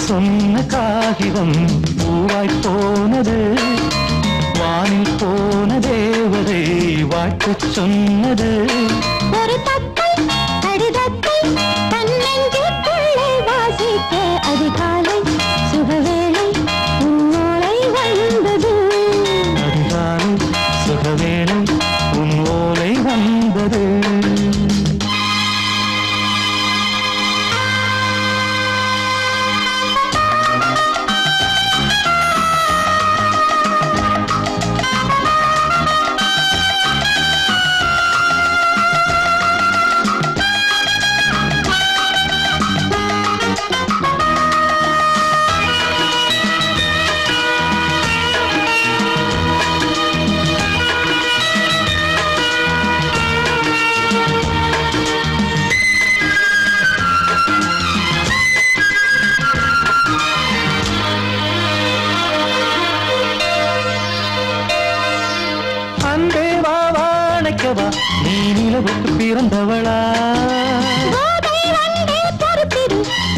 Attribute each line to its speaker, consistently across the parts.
Speaker 1: சொன்ன காகிதம் பூவாய் போனது, வானில் போன தேவதை வாழ்த்து சொன்னது.
Speaker 2: ஒரு தத்தை கடிதத்தை தன்னெஞ்சுக்குள்ளே வாசிக்க அதிகாலை சுகவேளை உன்னோலை வந்தது.
Speaker 1: அதிகாலை சுகவேளை உன் ஓலை வந்தது. நீ நிலவுக்கு பிறந்தவளா?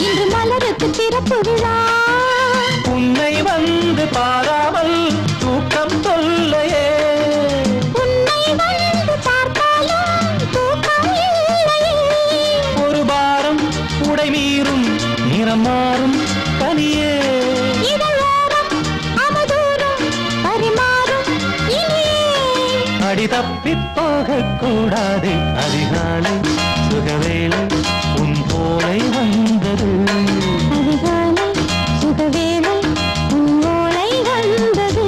Speaker 2: இன்று மலருக்கு திறப்பு விழா.
Speaker 1: உன்னை வந்து பாராமல் தூக்கம் சொல்லையே.
Speaker 2: உன்னை வந்து பார்த்தாலும் தூக்கம் இல்லையே.
Speaker 1: ஒரு பாரம் உடை மீறும் நிறம் மாறும் கனியே. அடி தப்பி போகக்கூடாது. அதிகாலை சுகவேளை உன் போலை வந்தது.
Speaker 2: அதிகாலை சுகவேளை உன் ஓலை வந்தது.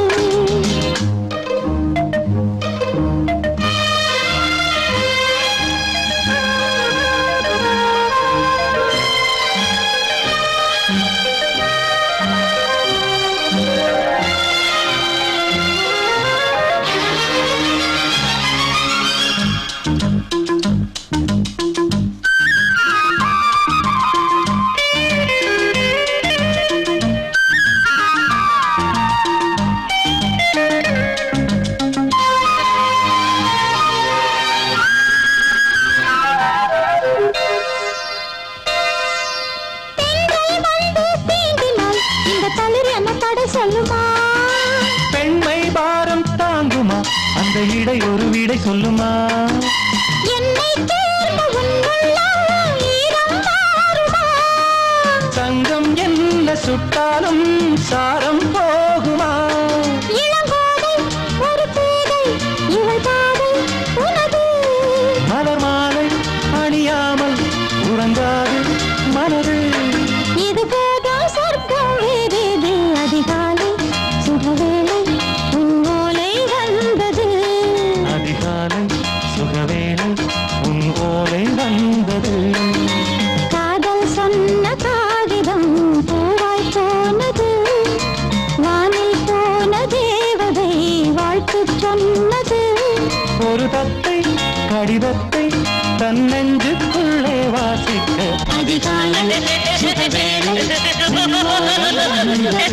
Speaker 1: பெண்மை பாரம் தாங்குமா? அந்த இடை ஒரு விடை சொல்லுமா? சங்கம் என்ன சுட்டாலும் சாரம் போகுமா? மலர் மாலை அணியாமல் உறங்காது மனது.
Speaker 2: இது போதும் சொர்க்கம் வேறேது. அதிகாலை சுகவேளை உன் ஓலை வந்தது.
Speaker 1: அதிகாலை சுகவேளை உன் ஓலை வந்தது.
Speaker 2: காதல் சொன்ன காகிதம் பூவாய் போனது, வானில் போன தேவதை வாழ்த்து சொன்னது.
Speaker 1: ஒரு தத்தை கடிதத்தை தன்னெஞ்சுக்குள்ளே வாசிக்க
Speaker 2: அதிகாலை சுகவேளை உன் ஓலை வந்தது.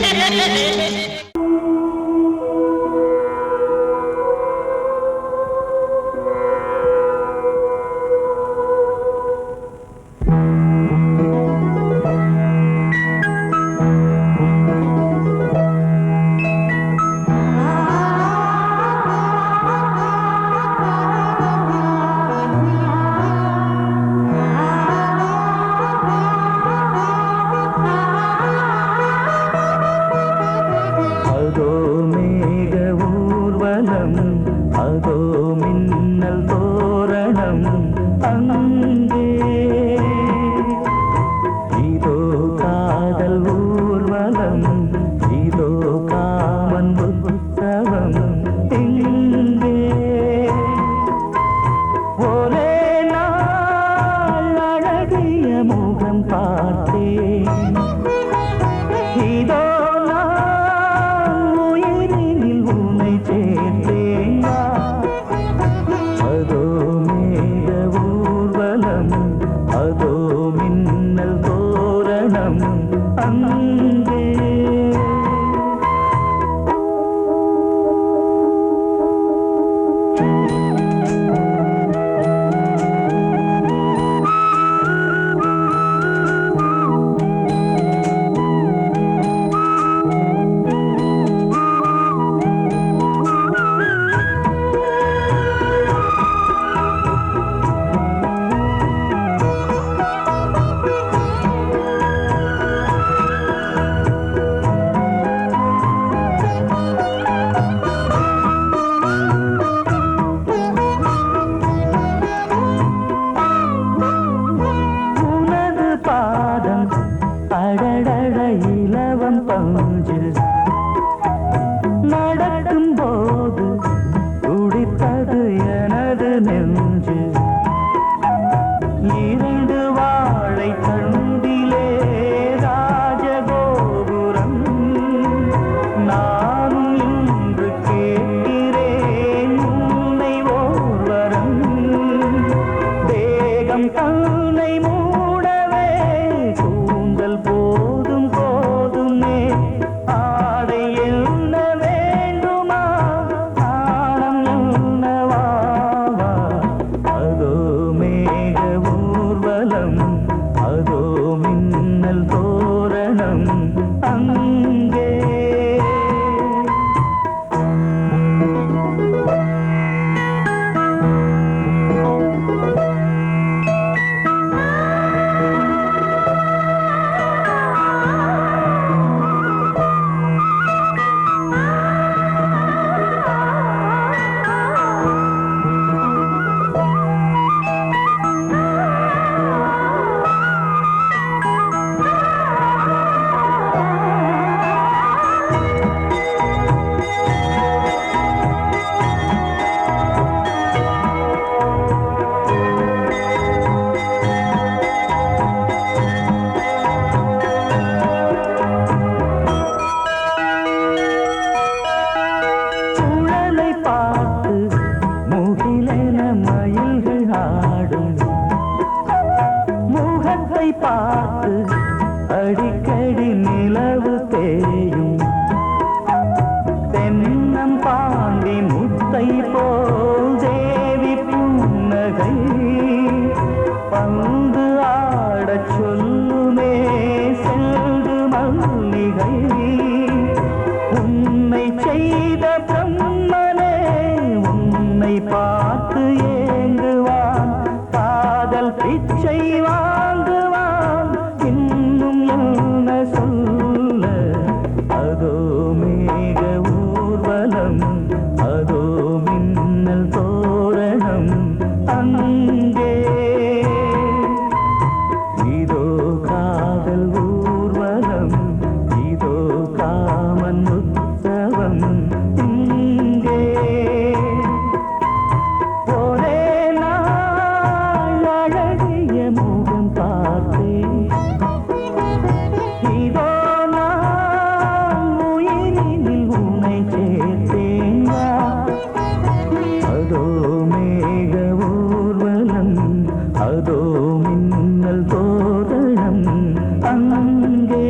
Speaker 1: அதோ மின்னல் தோரணம் அங்கே, இதோ காதல் ஊர்வலம், இதோ காமன் புத்தகம் இங்கே. ஒரே நாள் அழகிய முகம் பார்த்தேன், இதோ அதோ மின்னல் தோரணம் அங்கே. உன்னை மூடவே கூந்தல் போதும் போதுமே ஆடை என்ன வேண்டுமா ஆடம் என்னவா அதோ மேக ஊர்வலம் அதோ மின்னல் தோரணம் அங்கே பார்த்து அடிக்கடி நிலவு தேயும் தென்னம் பாண்டி முத்தை போல் தேவி புன்னகை பந்து ஆடச் சொல்லுமே செல்து மல்லிகை உன்னை செய்த பிரம்மனே உன்னை பார்த்து ஏங்குவான் காதல் பிச்சை வாங்குவான் இன்னும் என்ன சொல்ல அதோ மேக ஊர்வலம் அதோ மின்னல் தோரணம் அங்கே இதோ காதல் ஊர்வலம் இதோ காமன் உற்சவம் இங்கே ஒரே நாள் அழகிய முகம் பார்த்தேன் இதோ நான் உயிரினில் உன்னை சேர்த்தேன் அதோ மேக ஊர்வலம் அதோ மின்னல் தோரணம் அங்கே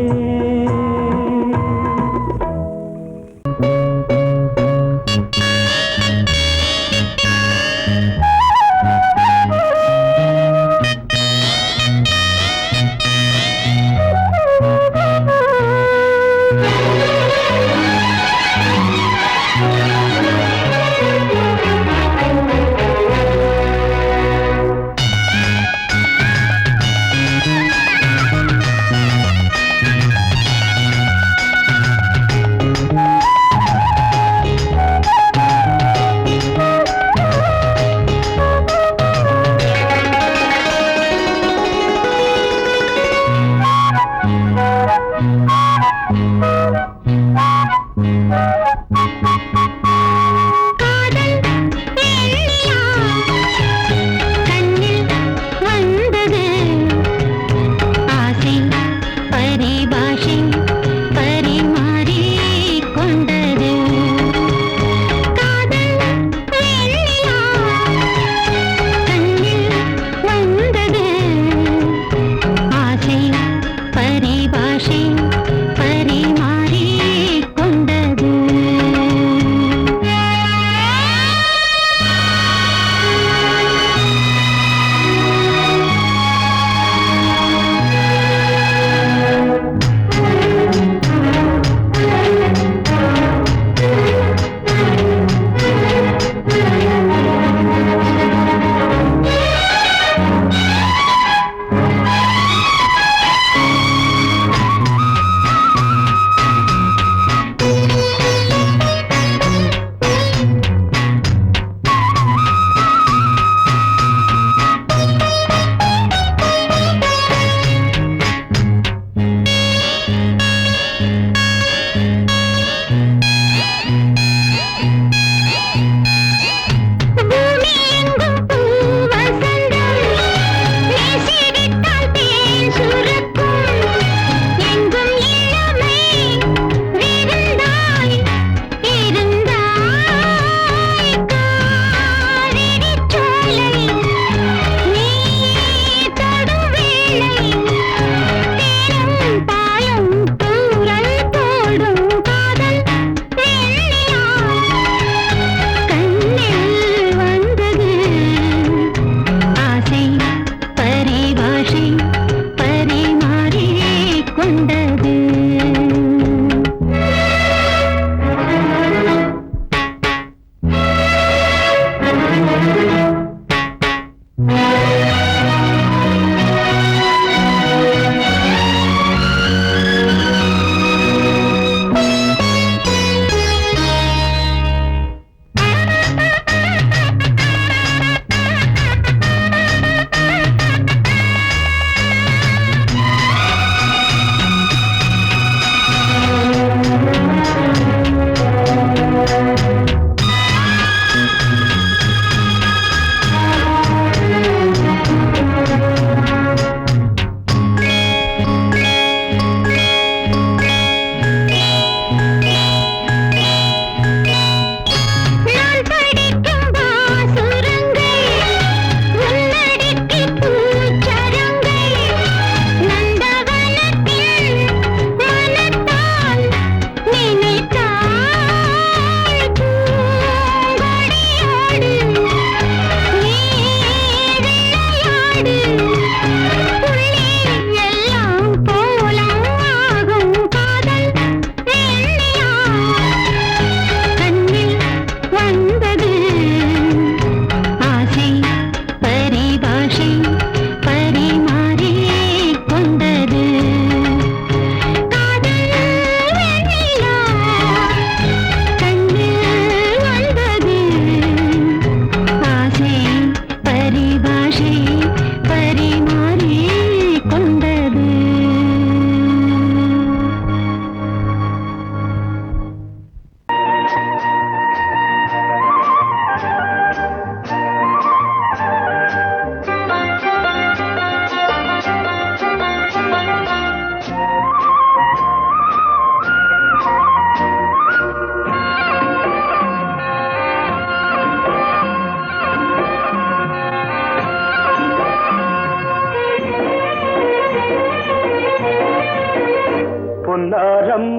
Speaker 1: பொன்னாரம்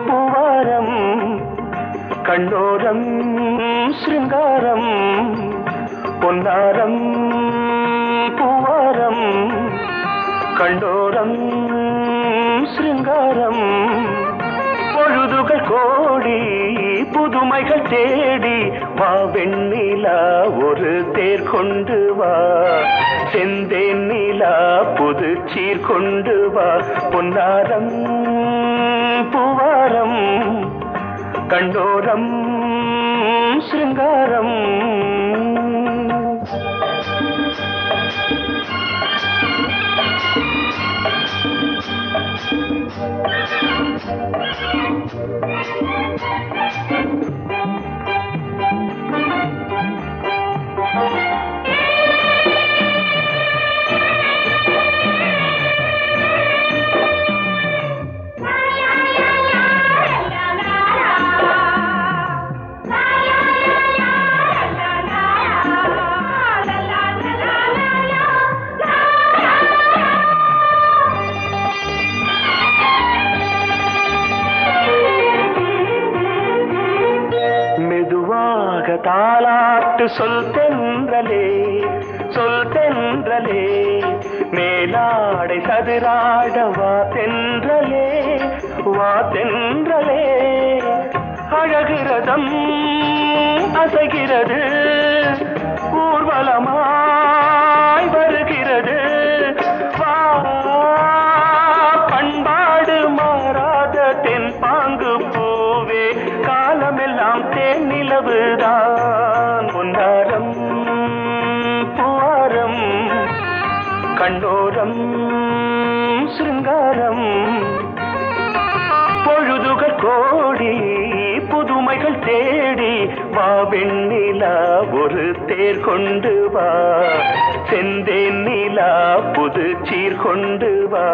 Speaker 1: பூவாரம் கண்ணோரம் சிருங்காரம் பொன்னாரம் பூவாரம் கண்டோரம் சிருங்காரம் பொழுதுகள் கோடி புதுமைகள் தேடி வா வெண்ணிலா ஒரு தேர் கொண்டு வா செந்தேன் நிலா புது சீர் கொண்டு வா பொன்னாரம் பூவாரம் கண்டோரம் சிருங்காரம் தாலாட்டு சொல் தென்றலே மேலாடை சதுராட வா தென்றலே அழகிறதம் அசைகிறது ஊர்வலமாய் வருகிறது வா பண்பாடு மாறாத தென் பாங்கு பூவே காலமெல்லாம் தேன் நிலவுதான் பொன்னாரம் பூவாரம் கண்டோரம் சிருங்காரம் பொழுதுகள் கோடி புதுமைகள் தேடி வா வெண்ணிலா ஒரு தேர் கொண்டு வா செந்தேன் நிலா புது சீர் கொண்டு வா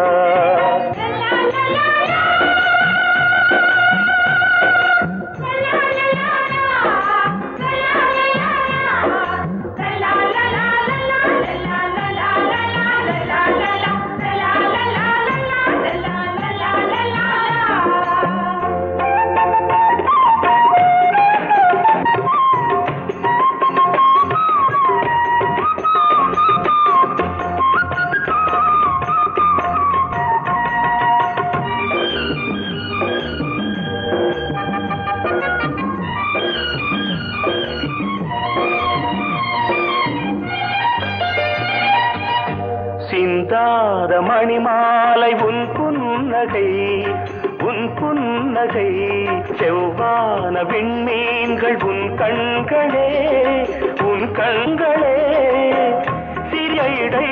Speaker 1: சிந்தாத மணிமாலை உன் புன்னகை செவ்வான விண்மீன்கள் உன் கண்களே சிறிய இடை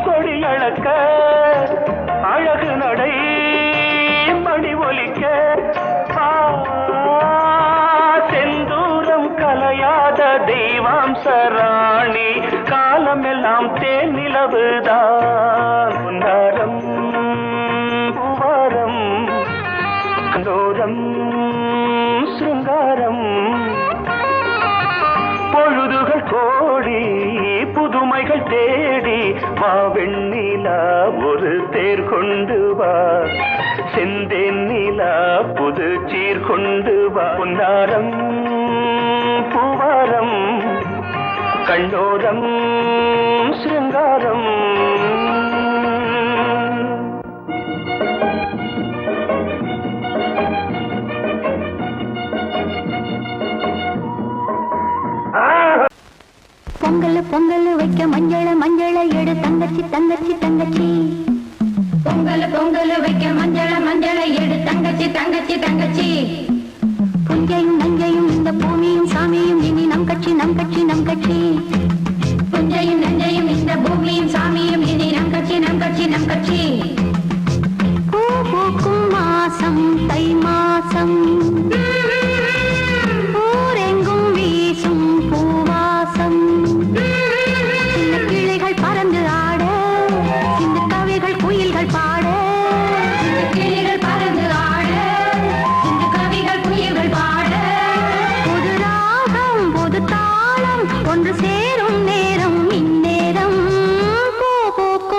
Speaker 1: கொடியளக்க அழகு நடை மணி ஒலிக்க செந்தூரம் கலையாத தெய்வாம்சராணி காலமெல்லாம் தேன் நிலவுதான் பொன்னாரம் பூவாரம் கண்டோரம் சிருங்காரம் பொழுதுகள் கோடி புதுமைகள் தேடி வா வெண்ணிலா ஒரு தேர் கொண்டு வா செந்தேன் நிலா புது சீர் கொண்டு வா பொன்னாரம் பூவாரம் கண்டோரம் சிருங்காரம்
Speaker 2: பொங்கல் வைக்க மஞ்சள எடு தங்கச்சி பொங்கல் வைக்க மஞ்சள எடு தங்கச்சி புஞ்சையும் நஞ்சையும் இந்த பூமியும் சாமியும் இனி நம் கட்சி புஞ்சையும் நஞ்சையும் இந்த பூமியும் சாமியும் இனி நம் கட்சி பூ பூக்கும் மாசம் தை மாசம் ஊரெங்கும் வீசும் பூவாசம் சின்ன கிளைகள் பறந்து ஆட சின்ன கவிகள் குயில்கள் பாட கிளைகள் பறந்து ஆட சின்ன கவிகள் குயில்கள் பாட புது ராகம் புது தாளம் ஒன்று சேரும் நேரம் இந்நேரம் பூ பூக்கும்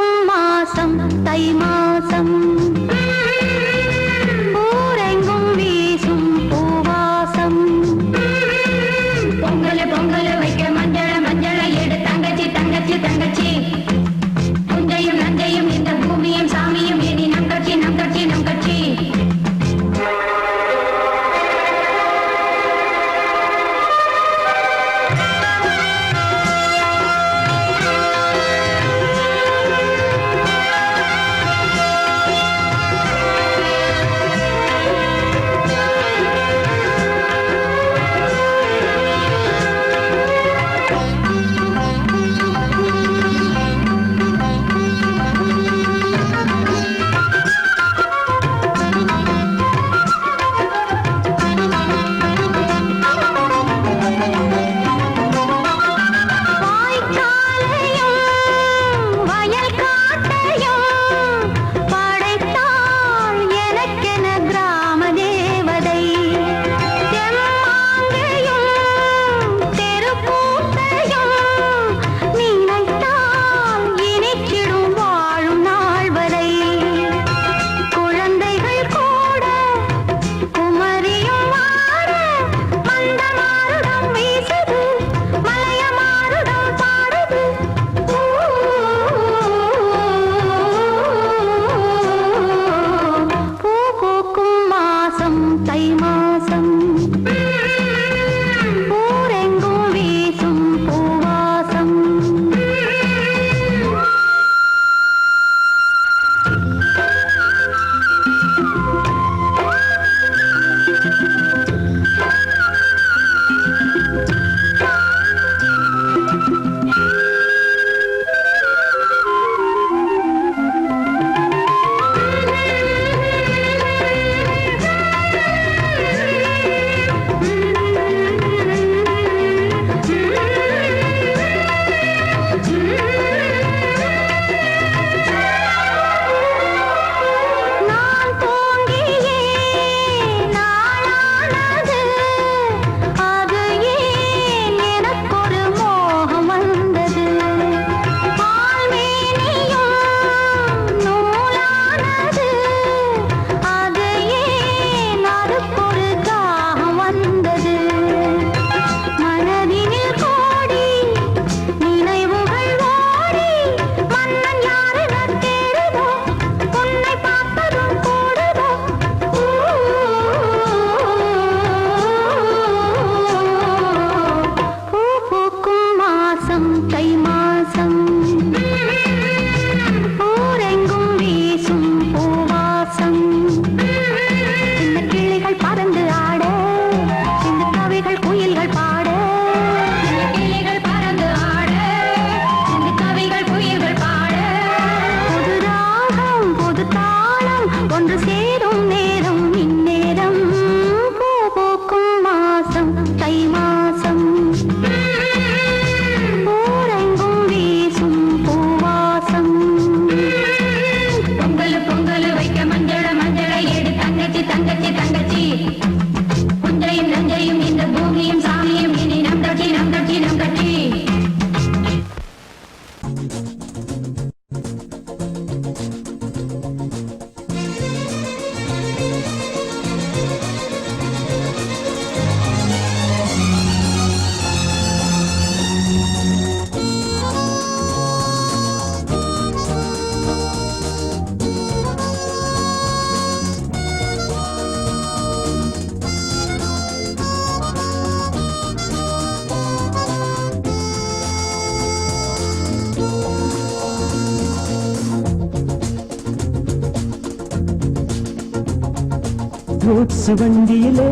Speaker 1: கூட்ஸ் வண்டியிலே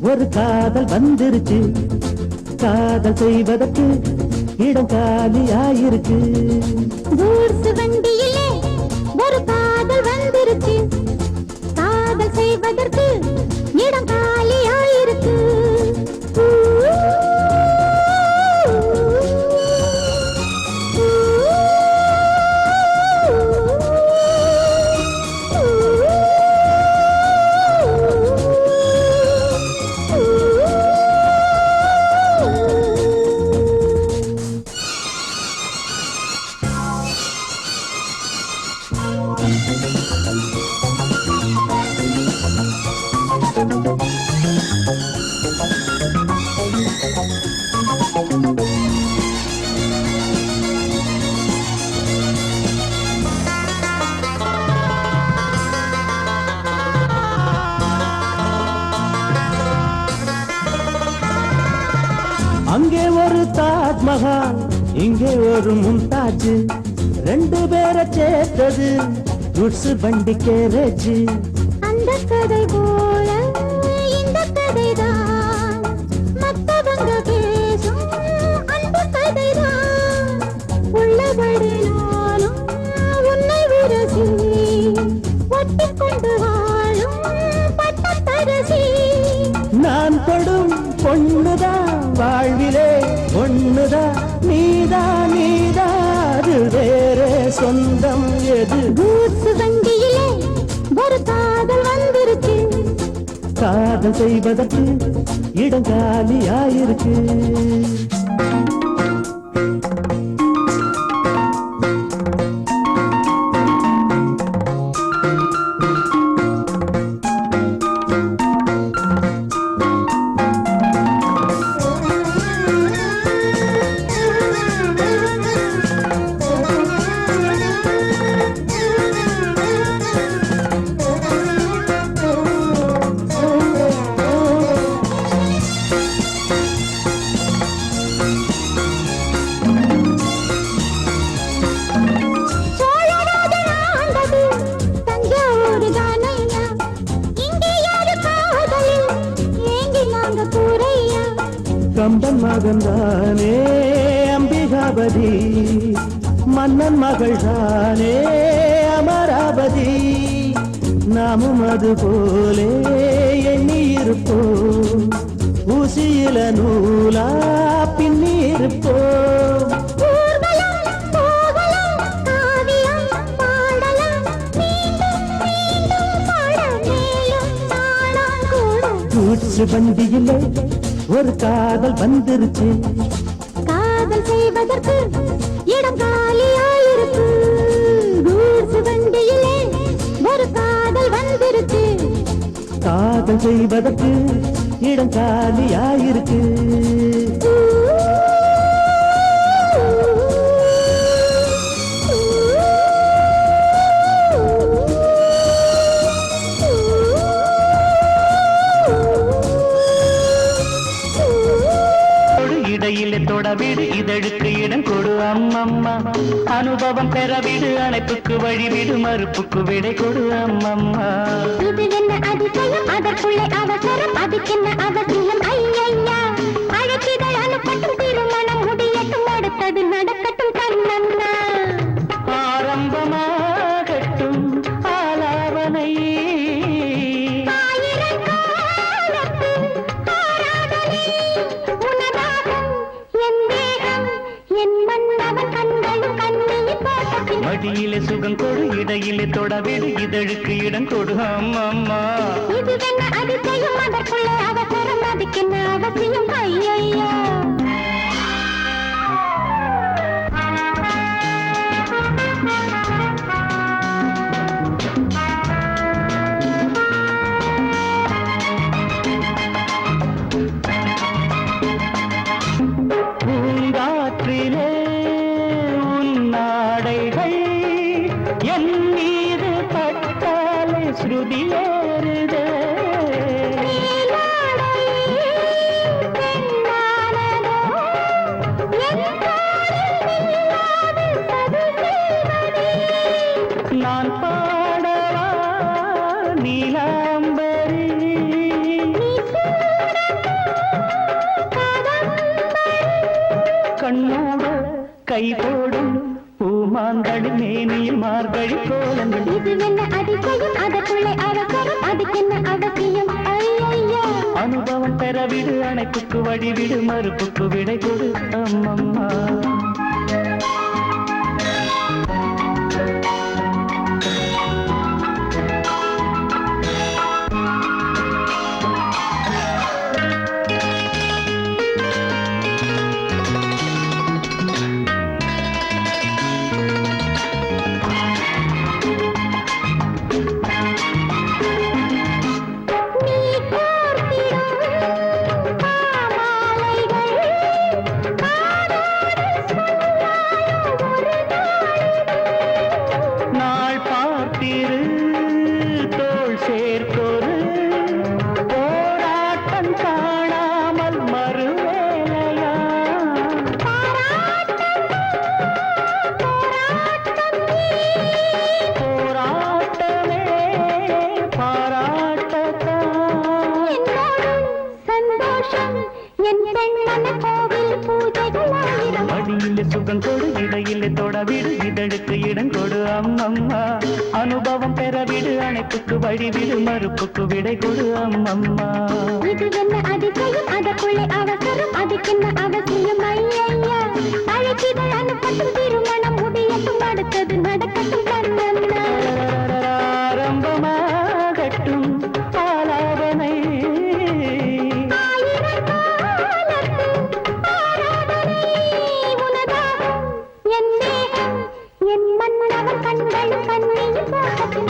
Speaker 1: ஒரு காதல் வந்துருச்சு, காதல் செய்வதற்கு இடம் காலியாயிருக்கு.
Speaker 2: கூட்ஸ் வண்டியிலே ஒரு காதல் வந்துருச்சு, காதல் செய்வதற்கு இடம் காலியாயிருக்கு.
Speaker 1: அங்கே ஒரு தாஜ்மஹால், இங்கே ஒரு மும்தாஜ், ரெண்டு பேரை சேர்த்தது குட்ஸ் வண்டி கேரேஜ்.
Speaker 2: அந்த கதை போல இந்த கதைதான், மத்தவங்க பேசும் அந்த கதைதான். உள்ளபடி நானும் உன்னை விரசி, ஒட்டிக்கொண்டு வாழும் பட்டத்தரசி.
Speaker 1: நான் தொடும் பொண்ணுதான் வாழ்விலே ஒண்ணுதான், நீதா நீதா அது வேறே சொந்தம் எது?
Speaker 2: கூட்ஸ் வண்டியிலே ஒரு காதல் வந்துருச்சு,
Speaker 1: காதல் செய்வதற்கு இடம் காலியாயிருக்கு. கம்பன் மகன்தானே அம்பிகாபதி, மன்னன் மகள் தானே அமராவதி. நாமும் அது போலே எண்ணி இருப்போம், ஊசியில நூலா பின்னி இருப்போம். கூட்ஸ் வண்டியிலே ஒரு காதல் வந்துருச்சு,
Speaker 2: காதல் செய்வதற்கு இடம் காலியாயிருக்கு. கூட்ஸ் வண்டியிலே ஒரு காதல் வந்துருச்சு,
Speaker 1: காதல் செய்வதற்கு இடம் காலியாயிருக்கு. இடையிலே தொடவிடு, இதழுக்கு இடம் கொடு அம்மம்மா, அனுபவம் பெறவிடு, அணைப்புக்கு வழிவிடு, மறுப்புக்கு விடை கொடு அம்மம்மா.
Speaker 2: இது என்ன அதிசயம், அதற்குள்ளே அவசரம், அதுக்கென்ன அவசியம்? ஐயா, அழைச்சிதழ் அனுப்பட்டும், திருமணம் முடியட்டும், அடுத்தது நடக்கட்டும் கண்ணம்மா.
Speaker 1: ஆரம்பமாகட்டும் ஆலாவனை, மடியிலே சுகம் கொடு, இடையிலே தொடவிடு, இதழுக்கு இடம் கொடு அம்மம்மா.
Speaker 2: இது என்ன அதிசயம், அதற்குள்ளே அவசரம், அதுக்கென்ன அவசியம்? ஐயா,
Speaker 1: பூங்காற்றிலே உன்னாடைகள் என் மீது பட்டாலே ஸ்ருதியேறுதே. நான் பாடவா நீலாம்பரி, கண்ணோட கை போடும் பூமாந்தளி மேனியில் மார்கழி கோலங்கள்.
Speaker 2: இது என்ன அதிசயம், அதற்குள்ளே அவசரம், அதுக்கென்ன அவசியம்? ஐயா,
Speaker 1: அனுபவம் பெறவிடு, அணைப்புக்கு வழிவிடு, மறுப்புக்கு விடை கொடு அம்மம்மா. சுகம் கொடு, இடையிலே தொடவிடு, இதழுக்கு இடம் கொடு அம்மம்மா. அனுபவம் பெறவிடு, அணைப்புக்கு வழிவிடு, மறுப்புக்கு விடை கொடு அம்மம்மா.
Speaker 2: இது என்ன அதிசயம், அதற்குள்ளே அவசரம், அதுக்கென்ன அவசியம்? ஐயா, அழைச்சிதழ் அனுப்பட்டும், திருமணம் முடியட்டும், அடுத்தது நடக்கட்டும் கண்ணம்மா.
Speaker 1: ஆரம்பமாகட்டும் ஆலாபனை,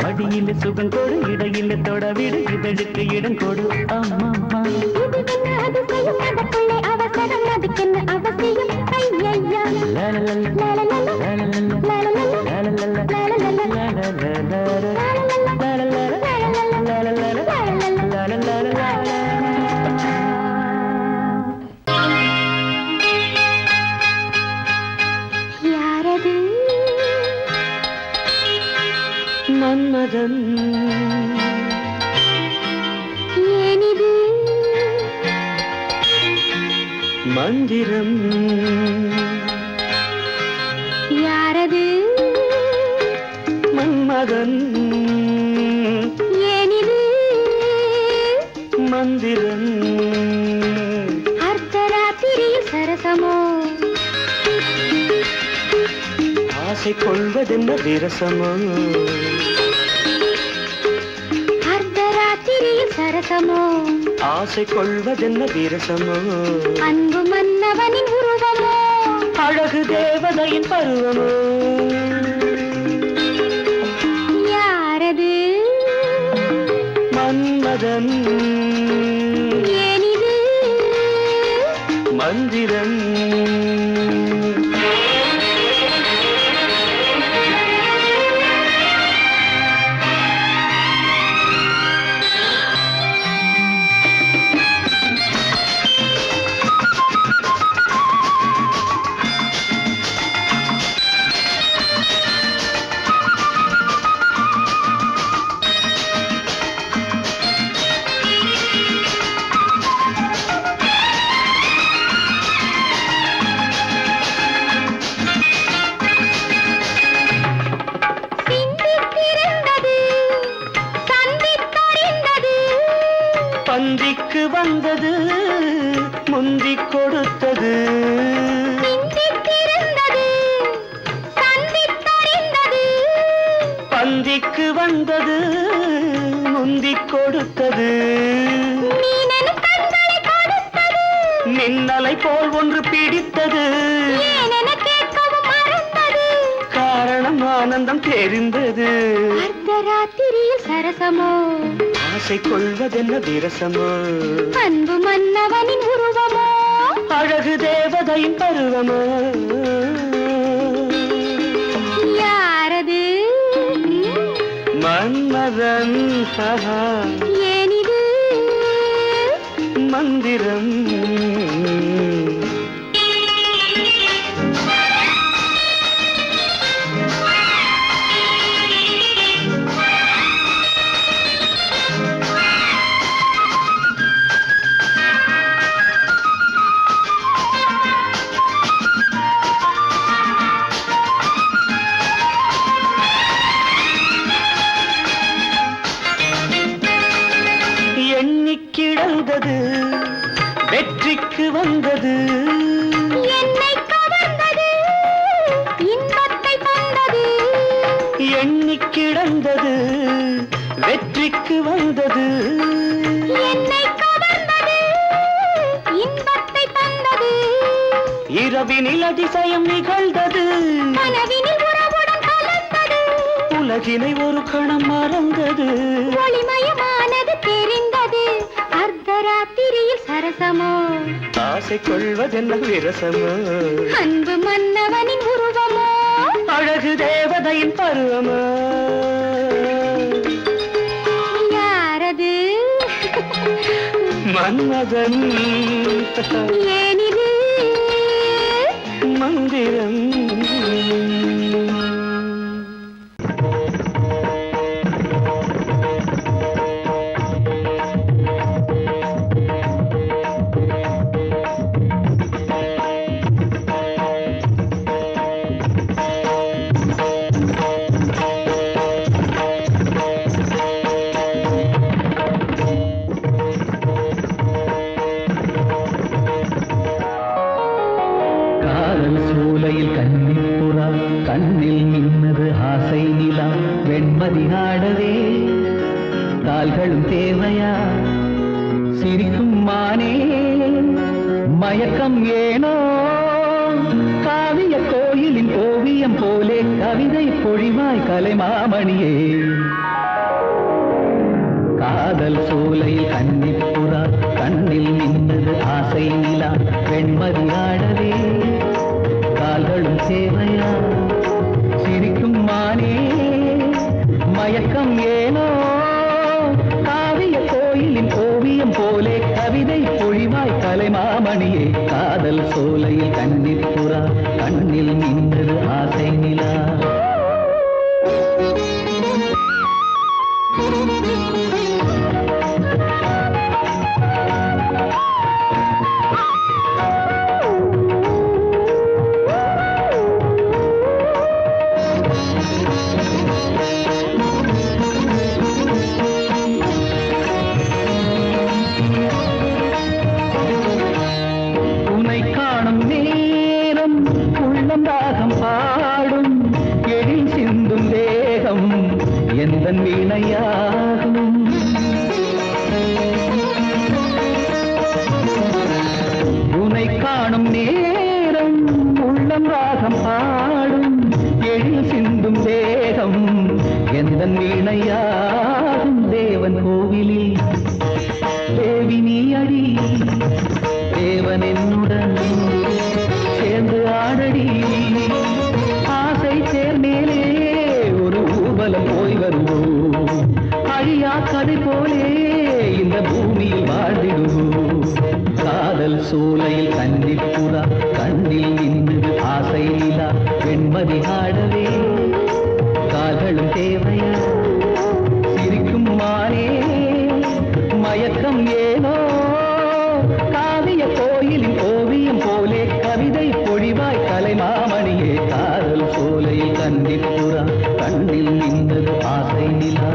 Speaker 1: மடியிலே சுகம் கொடு, இடையிலே தொடவிடு, இதழுக்கு இடம் கொடு அம்மம்மா.
Speaker 2: இது என்ன அதிசயம், அதற்குள்ளே அவசரம், அதுக்கென்ன அவசியம்? ஐயா, யாரது?
Speaker 1: மன்மதன்.
Speaker 2: ஏனிது?
Speaker 1: மந்திரம்.
Speaker 2: யாரது?
Speaker 1: மன்மதன்.
Speaker 2: ஏனிது?
Speaker 1: மந்திரம்.
Speaker 2: அர்த்தராத்திரியில் சரசமோ?
Speaker 1: ஆசை கொள்வதென்ன விரசமோ?
Speaker 2: அர்த்தராத்திரியில் சரசமோ?
Speaker 1: ஆசை கொள்வதென்ன விரசமோ?
Speaker 2: அன்பு மன்னவனின் உருவமோ?
Speaker 1: அழகு தேவதையின் பருவமோ?
Speaker 2: யாரது?
Speaker 1: மன்மதன்.
Speaker 2: ஏனிது?
Speaker 1: மந்திரம். பந்திக்கு வந்தது, முந்திக் கொடுத்தது. பந்திக்கு வந்தது, முந்திக் கொடுத்தது. மின்னலை போல் ஒன்று பிடித்தது. காரணம் ஆனந்தம் தெரிந்தது.
Speaker 2: அர்த்தராத்திரியில் சரசமோ?
Speaker 1: ஆசை கொள்வதென்ன விரசமோ?
Speaker 2: அன்பு மன்னவனின் உருவமோ?
Speaker 1: அழகு தேவதையின் பருவமோ?
Speaker 2: யாரது?
Speaker 1: மன்மதன்.
Speaker 2: ஏனிது?
Speaker 1: மந்திரம். வந்தது வெற்றிக்கு வந்தது
Speaker 2: என்னை கவர்ந்தது இன்பத்தை தந்தது
Speaker 1: எண்ணி கிடந்தது வெற்றிக்கு வந்தது
Speaker 2: என்னை கவர்ந்தது இன்பத்தை தந்தது
Speaker 1: இரவினில் அதிசயம் நிகழ்ந்தது
Speaker 2: கனவினில் உறவுடன் கலந்தது
Speaker 1: உலகினை ஒரு கணம் மறந்தது
Speaker 2: ஒளிமயமானது தெரிந்தது அர்த்தராத்திரியில் சரசமோ
Speaker 1: ஆசை கொள்வதெல்லாம் விரசமோ
Speaker 2: அன்பு மன்னவனின் உருவமோ
Speaker 1: அழகு தேவதையின் பருவமோ
Speaker 2: யாரது
Speaker 1: மன்மதன்
Speaker 2: ஏனிது
Speaker 1: மந்திரம் சூலையில் கன்னிப்புறா கண்ணில் நின்னது ஆசை நிலா வெண்மதி ஆடவே கால்களும் தேவையா சிரிக்கும் மானே மயக்கம் ஏனோ காவிய கோயிலின் ஓவியம் போலே கவிதை பொழிவாய் கலைமாமணியே காதல் சூலையில் கன்னிப்புறா கண்ணில் நின்னது ஆசை நிலா வெண்மதி ஆடவே கால்களும் சேவையா சிரிக்கும் மானே மயக்கம் ஏனோ காவிய கோயிலின் ஓவியம் போலே கவிதை பொழிவாய் கலைமாமணியே காதல் சோலையில் கன்னிப்புறா கண்ணில் நின்றது ஆசை நிலா எந்தன் வீணையாகும் உனை காணும் நேரம் உள்ளம் ராகம் பாடும் எழில் சிந்தும் தேகம் எந்தன் வீணையாகும் தேவன் கோவிலில் தேவி நீ அடி தேவன் என்னுடன் சேர்ந்து ஆடடி ஆசை சேர்மேலே ஒரு ஊர்வலம் போய் வருவோம் அழியா கதை போலே இந்த பூமியில் வாழ்ந்திடுவோம் காதல் சூலையில் கன்னிப்புறா கண்ணில் நின்றது ஆசை நிலா வெண்மதி ஆடவே கால்களும் தேவையா சிரிக்கும் மானே மயக்கம் ஏனோ காவிய கோயிலின் ஓவியம் போலே கவிதை பொழிவாய் கலைமாமணியே காதல் சோலையில் கன்னிப்புறா கண்ணில் நின்றது ஆசை நிலா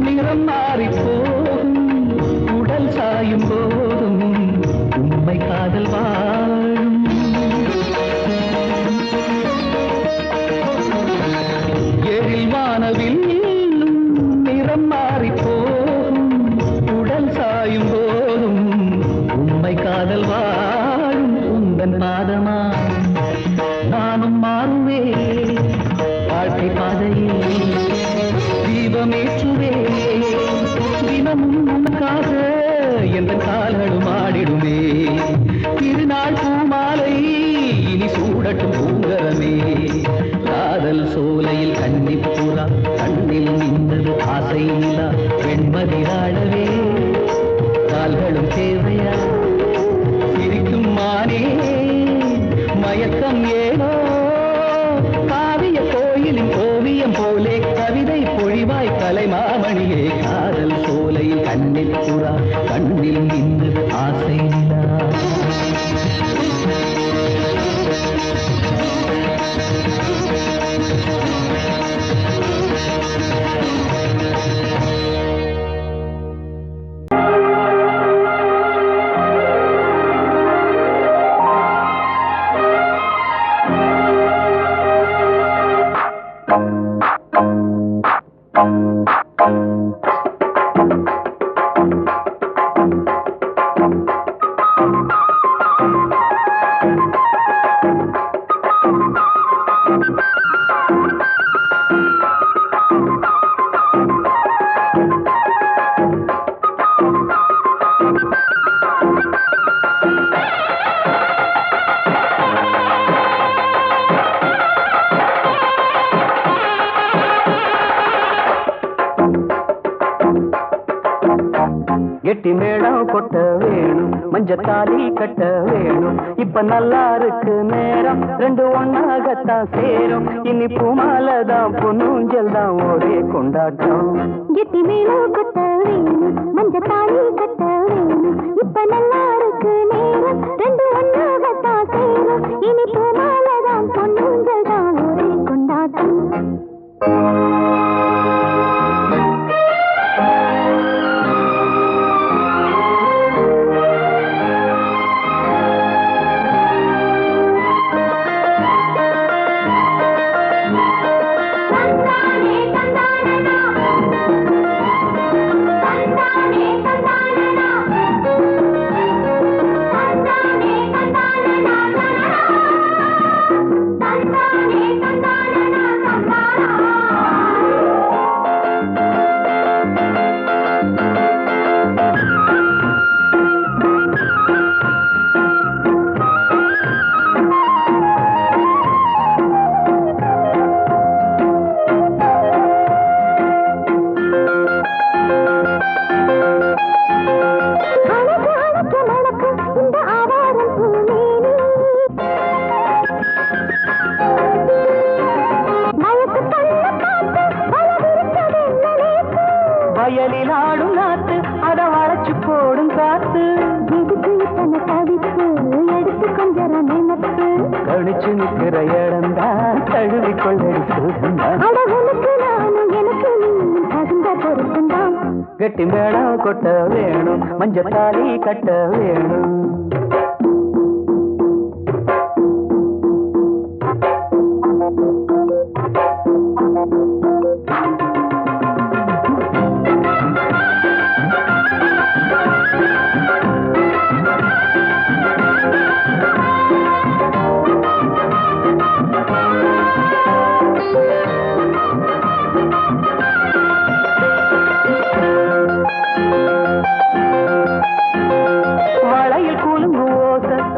Speaker 1: நிறம் மாறி போகும் உடல் சாயும் போதும் உண்மை காதல் வாழும் எழில் வானவில் நிறம் மாறி போகும் உடல் சாயும் போதும் உண்மை காதல் வாழும் உந்தன் பாதமா நானும் மாறுவே வாழ்க்கை பாதையில் தீபமேற்றுவே தினமும் உனக்காக எந்த கால்களும் ஆடிடுமே திருநாள் பூமாலை இனி சூடட்டும் பூங்கரமே காதல் சோலையில் கன்னிப்புறா கண்ணில் நின்றது ஆசை நிலா வெண்மதி ஆடவே கால்களும் தேவையா கலைமாமணியே காதல் சோலையில் கண்ணில் புறா கண்ணில் இன்று ஆசை நிலா கெட்டி மேளம் கொட்ட வேணும் மஞ்சத்தாலி கட்ட வேணும் இப்ப நல்லா இருக்கு நேரம் ரெண்டு ஒன்னாகத்தான் சேரும் இனி பூமாலதான் பொன்னூஞ்சல் தான் ஒரே கொண்டாட்டம்
Speaker 2: கெட்டி மேளம் கொட்ட வேணும் மஞ்சத்தாலி கட்ட வேணும் இப்ப நல்லா இருக்கு நேரம் ரெண்டு ஒன்னாகத்தான் சேரும் இனி பூமாலதான் பொன்னூஞ்சல் தான் ஒரே கொண்டாட்டம்
Speaker 1: வயலில் ஆடும் நாத்து அத வளைச்சு போடும் காத்து
Speaker 2: எதுக்கு இத்தனை தவிப்பு எடுத்து கொஞ்சம் நினைப்பு
Speaker 1: கணிச்சு நிற்கிற இடம்தான் தழுவி கொள்ளடி சுகந்தான்
Speaker 2: அழகுனுக்கு நானும் எனக்கு நீயும் தகுந்த பொருத்தந்தான்
Speaker 1: கெட்டி மேளம் கொட்ட வேணும் மஞ்சத்தாலி கட்ட வேணும்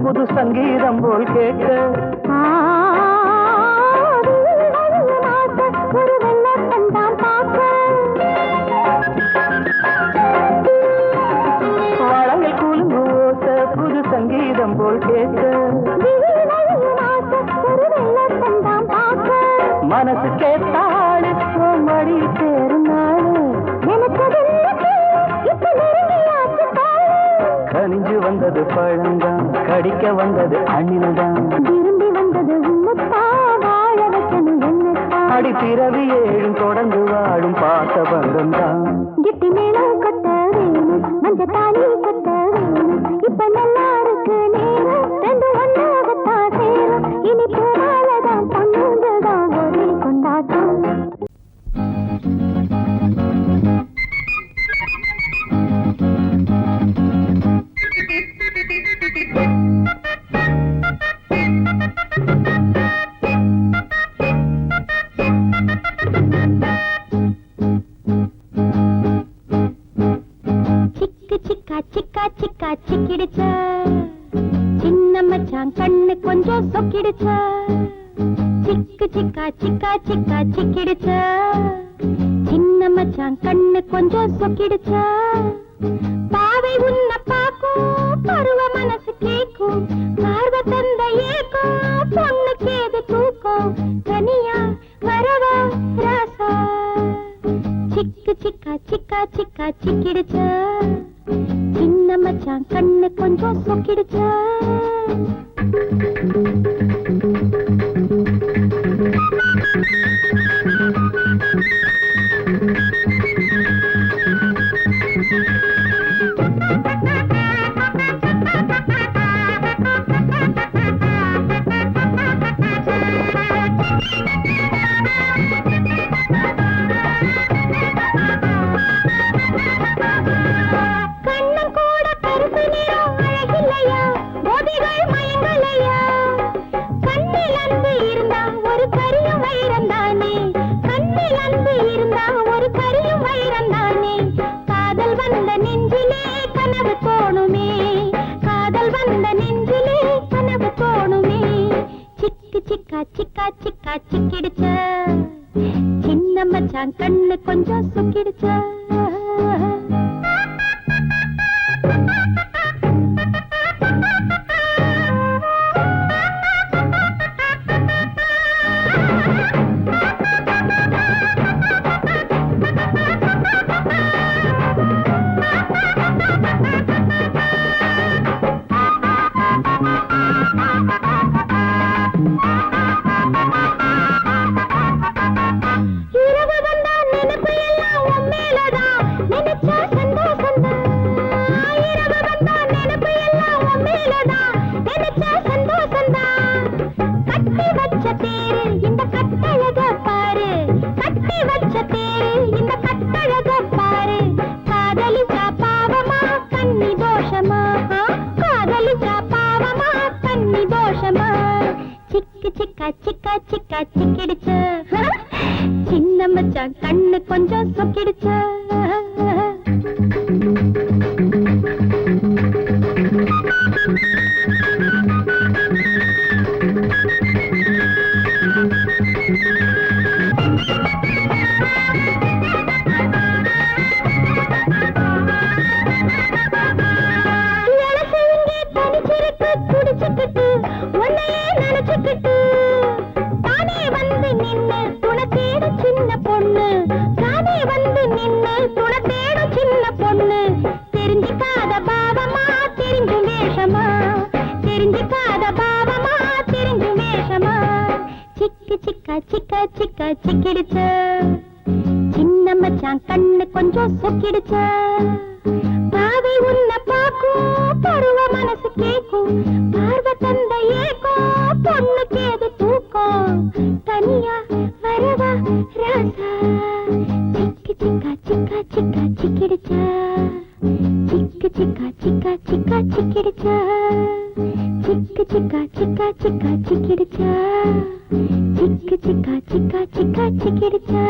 Speaker 1: புது சங்கீதம் போல் கேட்க
Speaker 2: ஒரு வெள்ளத்தான் பார்க்க
Speaker 1: வளையல் கூலும் ஓச புது சங்கீதம் போல் கேட்க
Speaker 2: ஒரு வெள்ளத்தான் பார்க்க
Speaker 1: மனசு கேட்டாடு மடி சேரும் நாடு
Speaker 2: எனக்கு இப்ப நெருங்கியாச்சு
Speaker 1: கனிஞ்சு வந்தது பழந்தான் கடிக்க வந்தது அணில்தான்
Speaker 2: விரும்பி வந்தது உன்னத்தா வாழ வைக்கணும் என்னத்தா
Speaker 1: அடி பிறவி ஏழும் தொடர்ந்து வாழும் பாச பந்தம் தான்
Speaker 2: கெட்டி மேளம் கொட்ட வேணும் மஞ்சத்தாலி கட்ட வேணும் இப்ப நல்லா இருக்கு நேரம் ரெண்டு ஒன்னாகத்தான் சேரும் இனி பூமாலதான் பொன்னூஞ்சல்தான் ஒரே கொண்டாட்டம் சிக்கா சிக்கா சிக்கிடுச்ச சின்ன மச்சான் கண்ணு கொஞ்சம் சொக்கிடுச்ச சிக்கு சிக்கா சிக்கா சிக்கா சிக்கிடுச்ச சின்ன மச்சான் கண்ணு கொஞ்சம் சொக்கிடுச்ச பாவை உன்னை பாக்கும் பருவ மனசு கேக்கும் பார்வ தந்த ஏக்கும் பொண்ணுக்கு ஏது தூக்கும் தனியா வரவா ராசா சிக் சிக்கு சிக்கா சிக்கா சிக்கா சிக்கிடுச்சா சின்ன மச்சான் கண்ணு கொஞ்சம் சொக்கிடுச்சா சிக்கா சிக்கா சிக்கிடுச்சா சின்ன மச்சான் கண்ணு கொஞ்சம் சொக்கிடுச்சா சிக்கா சிக்கா சிக்கா சிக்கிடுச்சா சின்ன மச்சான் கண்ணு கொஞ்சம் சொக்கிடுச்சா சிக்கா சிக்கா சிக்கா சிக்கிடுச்சா சின்ன மச்சான் கண்ணு கொஞ்சம் சொக்கிடுச்சா பாவை உன்னை பாக்கும் பருவ மனசு கேக்கும் பார்வை தந்த ஏக்கும் பொண்ணு கேது தூக்கம் தனியா வரவா ராசா சிக்கு சிக்கா சிக்கா சிக்கா சிக்கிடுச்சா சிக்கு சிக்கா சிக்கா சிக்கா சிக்கிடுச்சா சிக்கு சிக்கா சிக்கா சிக்கா சிக்கிடுச்சா சிக்கு சிக்கா சிக்கா சிக்கா சிக்கிடுச்சா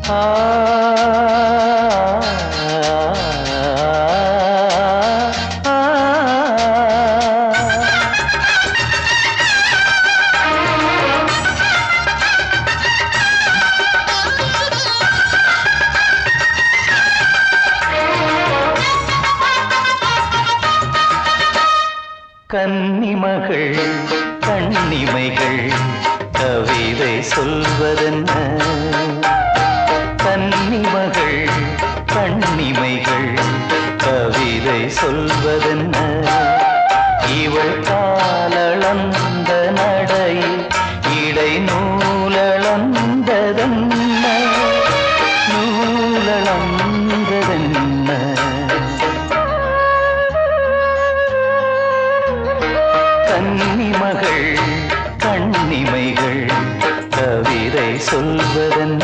Speaker 1: ஆ கன்னிமகள் கண்ணிமைகள் கவிதை சொல்வதென்ன கன்னிமகள் கண்ணிமைகள் கவிதை சொல்வதென்ன இவள் காலளந்த நடையில் இடை நூலளந்ததென்ன நூலளந்ததென்ன கன்னிமகள் கண்ணிமைகள் கவிதை சொல்வதென்ன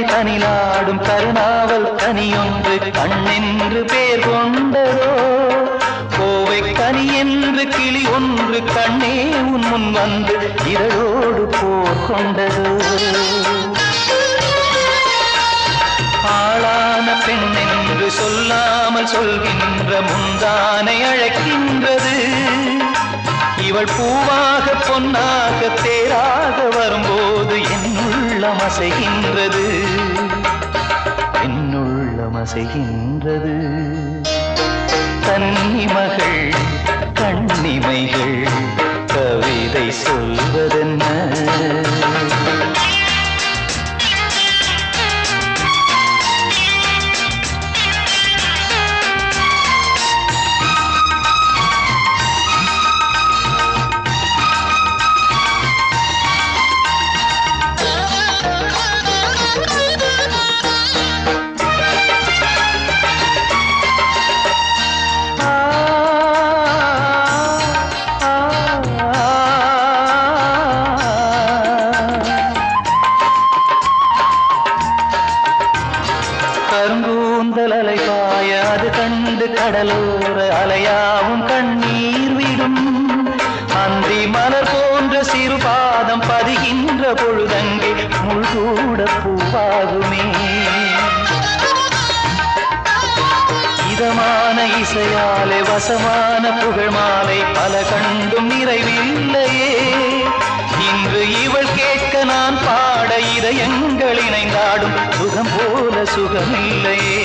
Speaker 1: தனிலாடும் கருணாவல் கனியொன்று கண்ணென்று பேர் கொண்டதோ கோவை கனி என்று கிளி ஒன்று கண்ணே உன் முன் வந்து இதழோடு போர் கொண்டதோ ஆளான பெண் என்று சொல்லாமல் சொல்கின்ற முந்தானை அழைக்கின்றது இவள் பூவாக பொன்னாக தேராக வரும்போது என்னுள்ளம் அசைகின்றது என்னுள்ளம் அசைகின்றது கன்னிமகள் கண்ணிமைகள் கவிதை சொல்வதென்ன கருங்கூந்தல் அலைபாய அது கண்டு கடலோர அலையாவும் கண்ணீர் விடும் அந்தி மலர் போன்ற சிறு பாதம் பதிகின்ற பொழுதங்கே முள்கூட பூவாகுமே இதமான இசையாலே வசமான புகழ் மாலை பல கண்டும் நிறைவில்லையே இன்று இவள் கேட்க நான் பாட இதயங்கள் இணைந்தாடும் சுகம் போல சுகமில்லையே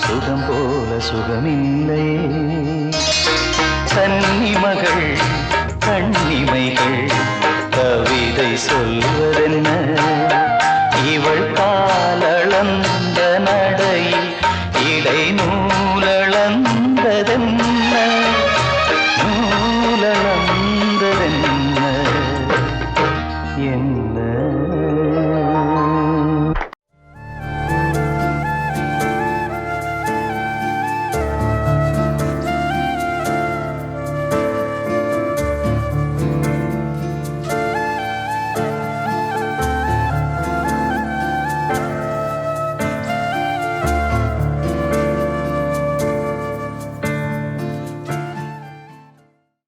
Speaker 1: சுகம் போல சுகமில்லையே கன்னிமகள் கண்ணிமைகள் கவிதை சொல்வதென்ன இவள் காலளந்த நடையில் இடை நூலளந்ததென்ன